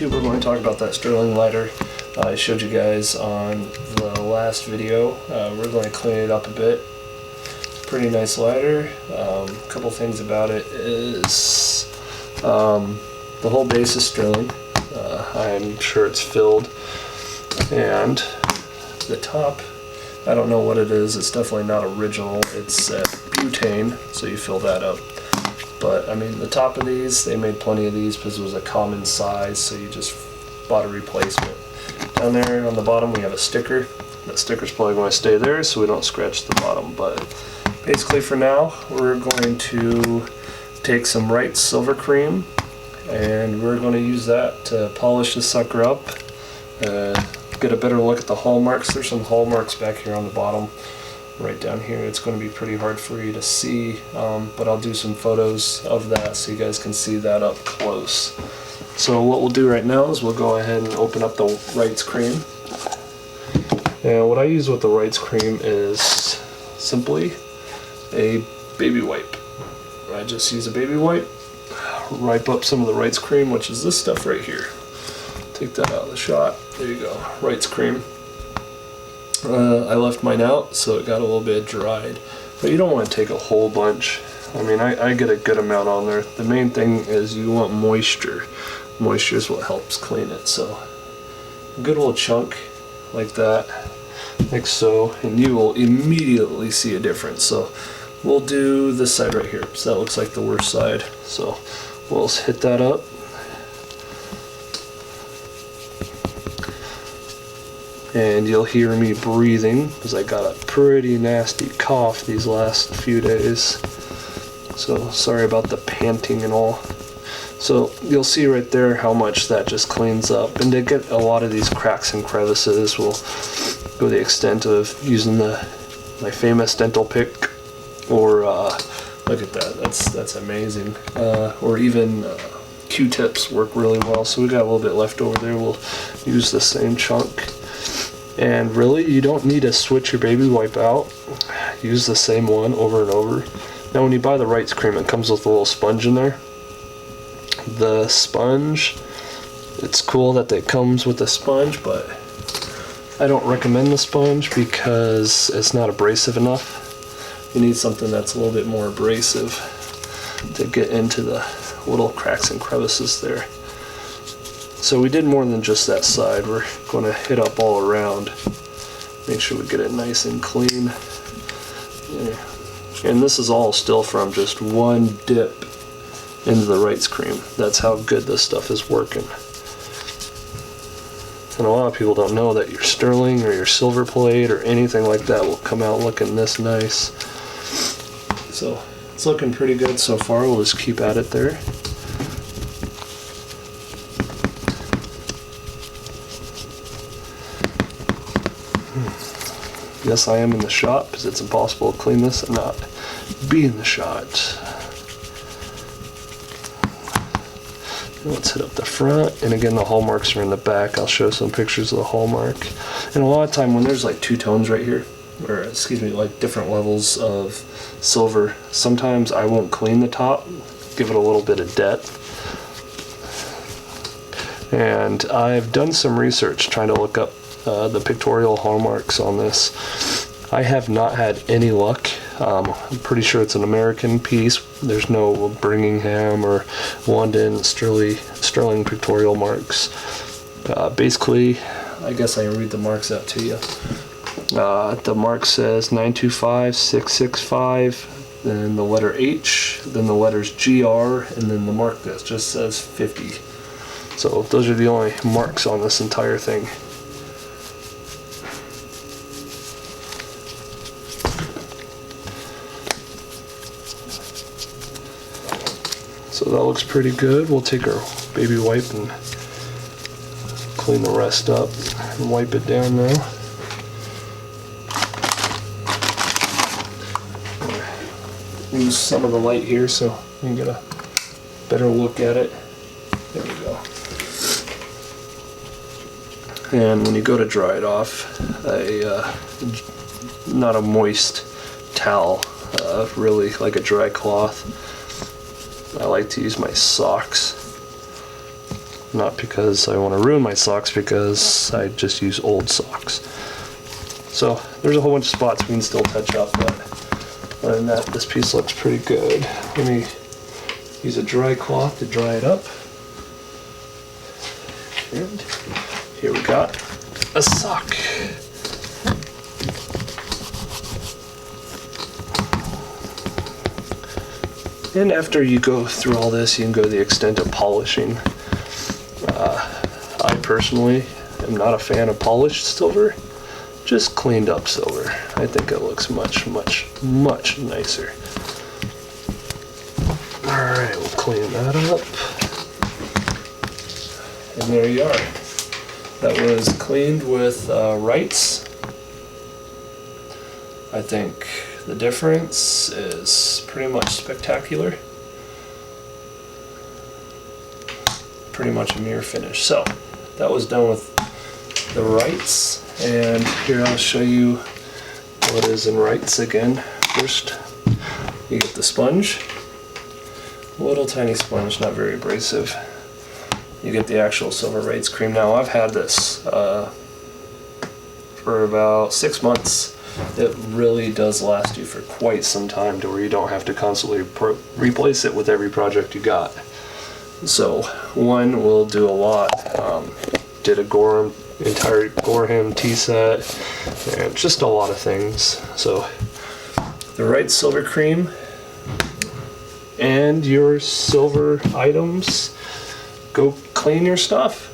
YouTube, we're going to talk about that sterling lighter I showed you guys on the last video. We're going to clean it up a bit. Pretty nice lighter. A couple things about it is the whole base is sterling. I'm sure it's filled, and the top, I don't know what it is. It's definitely not original. It's butane, so you fill that up. But I mean, the top of these, they made plenty of these because it was a common size, so you just bought a replacement. Down there on the bottom we have a sticker. That sticker's probably going to stay there so we don't scratch the bottom, but basically for now we're going to take some Wrights silver cream and we're going to use that to polish this sucker up, get a better look at the hallmarks. There's some hallmarks back here on the bottom. Right down here, it's going to be pretty hard for you to see, but I'll do some photos of that so you guys can see that up close. So what we'll do right now is we'll go ahead and open up the Wrights cream. And what I use with the Wrights cream is simply a baby wipe. I just use a baby wipe, wipe up some of the Wrights cream, which is this stuff right here. Take that out of the shot. There you go, Wrights cream. I left mine out so it got a little bit dried, but you don't want to take a whole bunch. I mean, I get a good amount on there. The main thing is you want moisture. Moisture is what helps clean it, so a good little chunk like that, like so, and you will immediately see a difference. So we'll do this side right here, so that looks like the worst side, so we'll hit that up. And you'll hear me breathing because I got a pretty nasty cough these last few days. So sorry about the panting and all. So you'll see right there how much that just cleans up. And to get a lot of these cracks and crevices, we'll go the extent of using my famous dental pick, or look at that, that's amazing. Or even Q-tips work really well. So we got a little bit left over there. We'll use the same chunk. And really, you don't need to switch your baby wipe out. Use the same one over and over. Now when you buy the Wrights cream, it comes with a little sponge in there. The sponge, it's cool that it comes with a sponge, but I don't recommend the sponge because it's not abrasive enough. You need something that's a little bit more abrasive to get into the little cracks and crevices there. So we did more than just that side. We're going to hit up all around. Make sure we get it nice and clean. Yeah. And this is all still from just one dip into the Wrights cream. That's how good this stuff is working. And a lot of people don't know that your sterling or your silver plate or anything like that will come out looking this nice. So it's looking pretty good so far. We'll just keep at it there. Yes, I am in the shot because it's impossible to clean this and not be in the shot. Let's hit up the front, and again the hallmarks are in the back. I'll show some pictures of the hallmark. And a lot of time when there's like two tones right here, or excuse me, like different levels of silver, sometimes I won't clean the top, give it a little bit of depth. And I've done some research trying to look up the pictorial hallmarks on this. I have not had any luck. I'm pretty sure it's an American piece. There's no Birmingham or London sterling pictorial marks. Basically, I guess I can read the marks out to you. The mark says 925, 665, then the letter H, then the letters GR, and then the mark that just says 50. So those are the only marks on this entire thing. So that looks pretty good. We'll take our baby wipe and clean the rest up and wipe it down now. Use some of the light here so you can get a better look at it. There we go. And when you go to dry it off, not a moist towel, really like a dry cloth. I like to use my socks. not because I want to ruin my socks, because I just use old socks. So there's a whole bunch of spots we can still touch up, but other than that, this piece looks pretty good. Let me use a dry cloth to dry it up. And here we got a sock. And after you go through all this, you can go to the extent of polishing. I personally am not a fan of polished silver, just cleaned up silver. I think it looks much, much, much nicer. Alright, we'll clean that up. And there you are. That was cleaned with Wrights. I think the difference is pretty much spectacular. Pretty much a mirror finish. So that was done with the Wrights, and here I'll show you what is in Wrights again. First, you get the sponge, a little tiny sponge, not very abrasive. You get the actual silver Wrights cream. Now I've had this for about 6 months. It really does last you for quite some time, to where you don't have to constantly replace it with every project you got. So one will do a lot. Did a entire Gorham tea set, and just a lot of things. So the Wright silver cream and your silver items, go clean your stuff.